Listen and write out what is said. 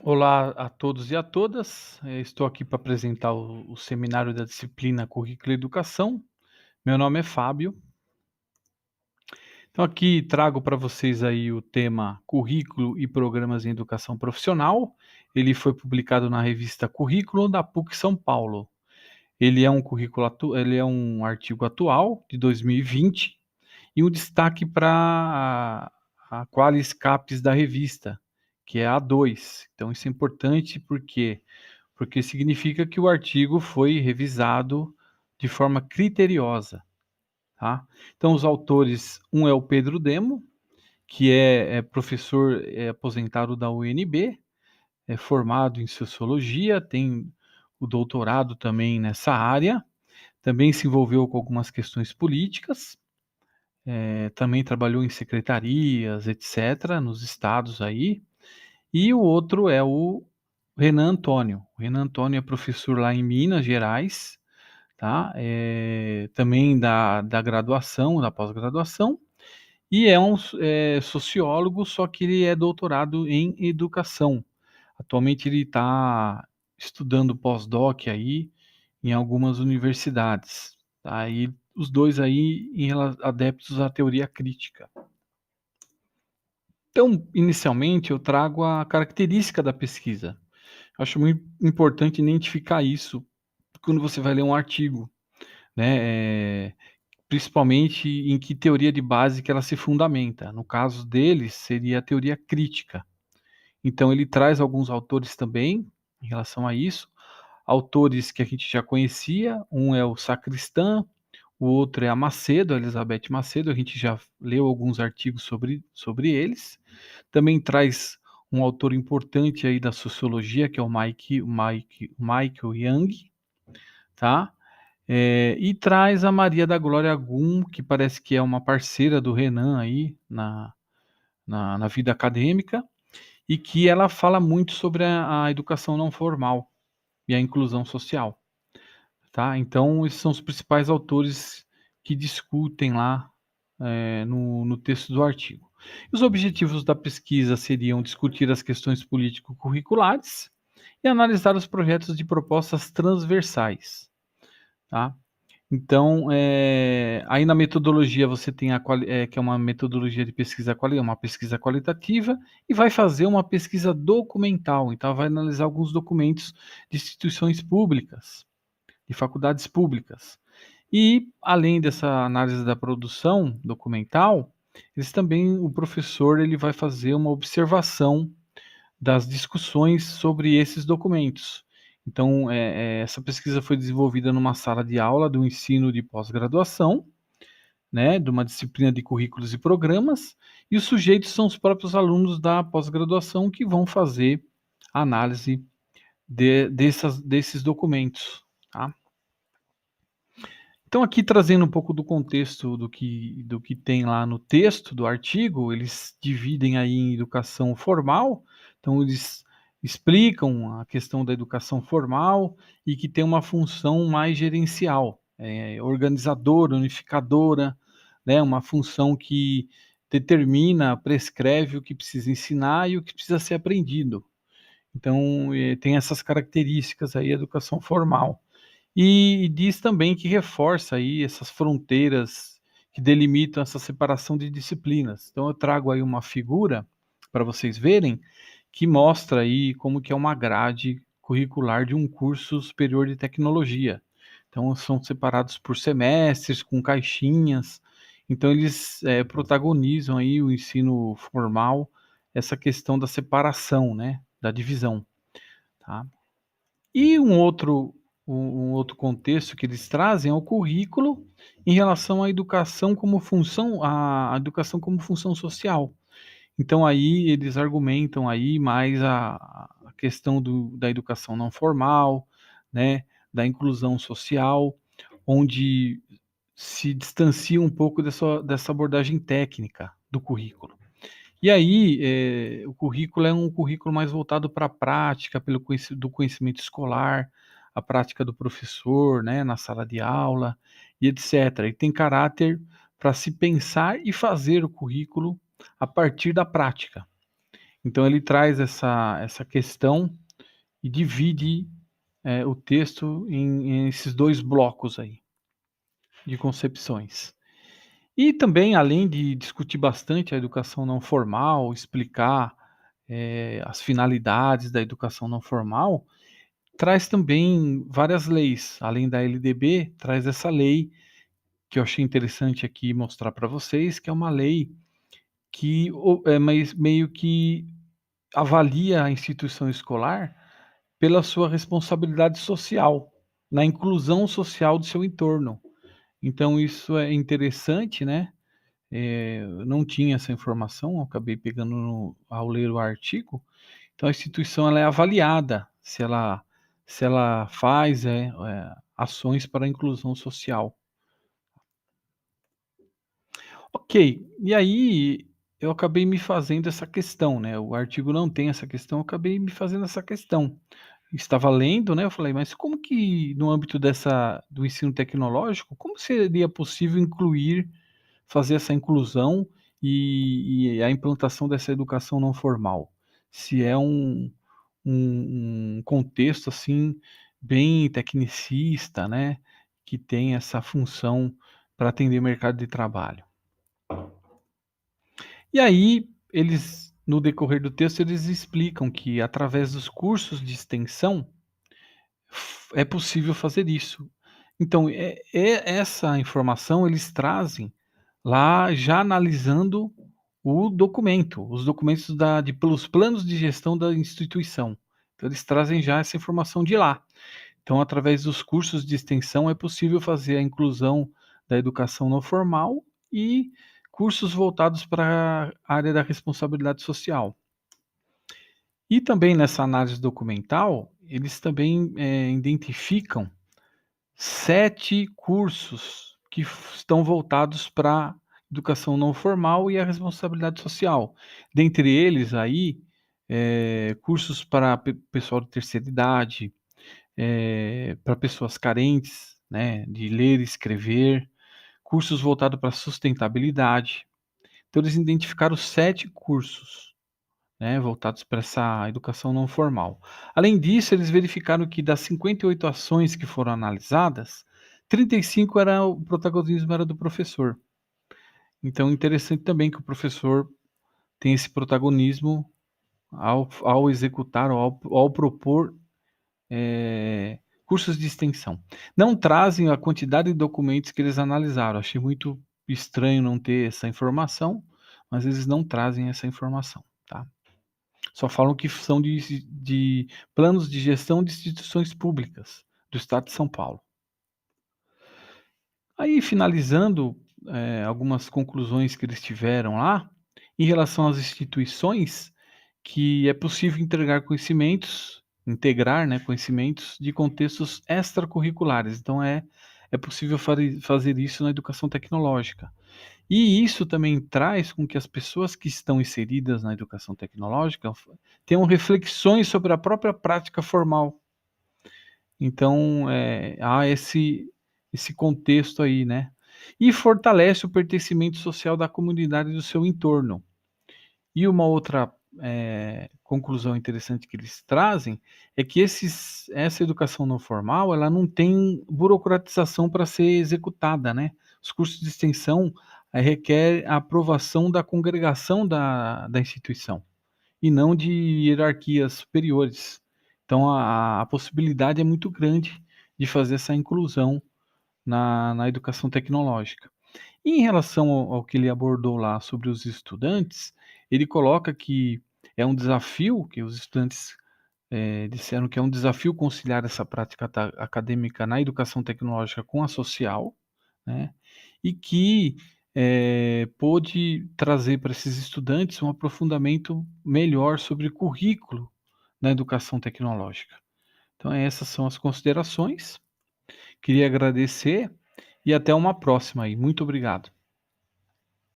Olá a todos e a todas. Estou aqui para apresentar o seminário da disciplina Currículo e Educação. Meu nome é Fábio. Então aqui trago para vocês aí o tema Currículo e Programas em Educação Profissional. Ele foi publicado na revista Currículo da PUC São Paulo. Ele é um artigo atual de 2020 e um destaque para a Qualis Capes da revista, que é a A2. Então isso é importante porque significa que o artigo foi revisado de forma criteriosa, tá? Então os autores, um é o Pedro Demo, que é professor aposentado da UNB, é formado em Sociologia, tem o doutorado também nessa área, também se envolveu com algumas questões políticas, também trabalhou em secretarias, etc., nos estados aí, e o outro é o Renan Antônio. O Renan Antônio é professor lá em Minas Gerais, tá? Também da graduação, da pós-graduação, e é um sociólogo, só que ele é doutorado em educação. Atualmente ele está estudando pós-doc aí em algumas universidades, tá? E os dois aí adeptos à teoria crítica. Então, inicialmente, eu trago a característica da pesquisa. Acho muito importante identificar isso quando você vai ler um artigo, né? Principalmente em que teoria de base que ela se fundamenta. No caso deles, seria a teoria crítica. Então, ele traz alguns autores também em relação a isso. Autores que a gente já conhecia, um é o Sacristan, o outro é a Macedo, a Elizabeth Macedo, a gente já leu alguns artigos sobre eles. Também traz um autor importante aí da sociologia, que é o Michael Young, tá? E traz a Maria da Glória Gum, que parece que é uma parceira do Renan aí na vida acadêmica, e que ela fala muito sobre a educação não formal e a inclusão social, tá? Então, esses são os principais autores que discutem lá no texto do artigo. Os objetivos da pesquisa seriam discutir as questões político-curriculares e analisar os projetos de propostas transversais, tá? Então, aí na metodologia você tem que é uma metodologia de pesquisa uma pesquisa qualitativa, e vai fazer uma pesquisa documental. Então, vai analisar alguns documentos de instituições públicas, de faculdades públicas. E, além dessa análise da produção documental, o professor ele vai fazer uma observação das discussões sobre esses documentos. Então, essa pesquisa foi desenvolvida numa sala de aula do ensino de pós-graduação, né, de uma disciplina de currículos e programas, e os sujeitos são os próprios alunos da pós-graduação que vão fazer a análise desses documentos, tá? Então, aqui trazendo um pouco do contexto do que tem lá no texto do artigo, eles dividem aí em educação formal, então eles explicam a questão da educação formal e que tem uma função mais gerencial, organizadora, unificadora, né, uma função que determina, prescreve o que precisa ensinar e o que precisa ser aprendido. Então, tem essas características aí, a educação formal. E diz também que reforça aí essas fronteiras que delimitam essa separação de disciplinas. Então eu trago aí uma figura para vocês verem que mostra aí como que é uma grade curricular de um curso superior de tecnologia. Então são separados por semestres, com caixinhas. Então eles protagonizam aí o ensino formal, essa questão da separação, né, da divisão, tá? E um outro contexto que eles trazem é o currículo em relação à educação como função à educação como função social. Então aí eles argumentam aí mais a questão da educação não formal, né, da inclusão social, onde se distancia um pouco dessa abordagem técnica do currículo. E aí, o currículo é um currículo mais voltado para a prática, do conhecimento escolar, a prática do professor, né, na sala de aula e etcétera. E tem caráter para se pensar e fazer o currículo a partir da prática. Então ele traz essa questão e divide, o texto em esses 2 blocos aí, de concepções. E também, além de discutir bastante a educação não formal, explicar, as finalidades da educação não formal, traz também várias leis. Além da LDB, traz essa lei que eu achei interessante aqui mostrar para vocês, que é uma lei que meio que avalia a instituição escolar pela sua responsabilidade social, na inclusão social do seu entorno. Então isso é interessante, né, eu não tinha essa informação, eu acabei pegando ao ler o artigo. Então a instituição ela é avaliada se ela faz, ações para a inclusão social. Ok, e aí eu acabei me fazendo essa questão, né, o artigo não tem essa questão, eu acabei me fazendo essa questão. Estava lendo, né, eu falei: "Mas como que no âmbito do ensino tecnológico, como seria possível fazer essa inclusão e a implantação dessa educação não formal?". Se é um contexto, assim, bem tecnicista, né, que tem essa função para atender o mercado de trabalho. E aí, no decorrer do texto, eles explicam que através dos cursos de extensão, é possível fazer isso. Então, essa informação eles trazem lá já analisando os documentos pelos planos de gestão da instituição. Então eles trazem já essa informação de lá. Então, através dos cursos de extensão é possível fazer a inclusão da educação não formal e cursos voltados para a área da responsabilidade social. E também nessa análise documental, eles também, identificam 7 cursos que estão voltados para educação não formal e a responsabilidade social. Dentre eles aí, cursos para pessoal de terceira idade, para pessoas carentes, né, de ler e escrever, cursos voltados para sustentabilidade. Então eles identificaram 7 cursos, né, voltados para essa educação não formal. Além disso, eles verificaram que das 58 ações que foram analisadas, 35 o protagonismo era do professor. Então interessante também que o professor tem esse protagonismo ao executar ou ao propor, cursos de extensão. Não trazem a quantidade de documentos que eles analisaram, achei muito estranho não ter essa informação, mas eles não trazem essa informação, tá. Só falam que são de planos de gestão de instituições públicas do estado de São Paulo. Aí finalizando, algumas conclusões que eles tiveram lá, em relação às instituições, que é possível integrar, né, conhecimentos de contextos extracurriculares, então é possível fazer isso na educação tecnológica. E isso também traz com que as pessoas que estão inseridas na educação tecnológica tenham reflexões sobre a própria prática formal. Então, há esse contexto aí, né. E fortalece o pertencimento social da comunidade do seu entorno. E uma outra, conclusão interessante que eles trazem, é que essa educação não formal, ela não tem burocratização para ser executada, né. Os cursos de extensão, requer a aprovação da congregação da instituição, e não de hierarquias superiores. Então a possibilidade é muito grande de fazer essa inclusão na educação tecnológica. E em relação ao que ele abordou lá sobre os estudantes, ele coloca que é um desafio, que os estudantes, disseram que é um desafio conciliar essa prática acadêmica na educação tecnológica com a social, né, e que, pôde trazer para esses estudantes um aprofundamento melhor sobre currículo na educação tecnológica. Então essas são as considerações. Queria agradecer e até uma próxima aí. Muito obrigado.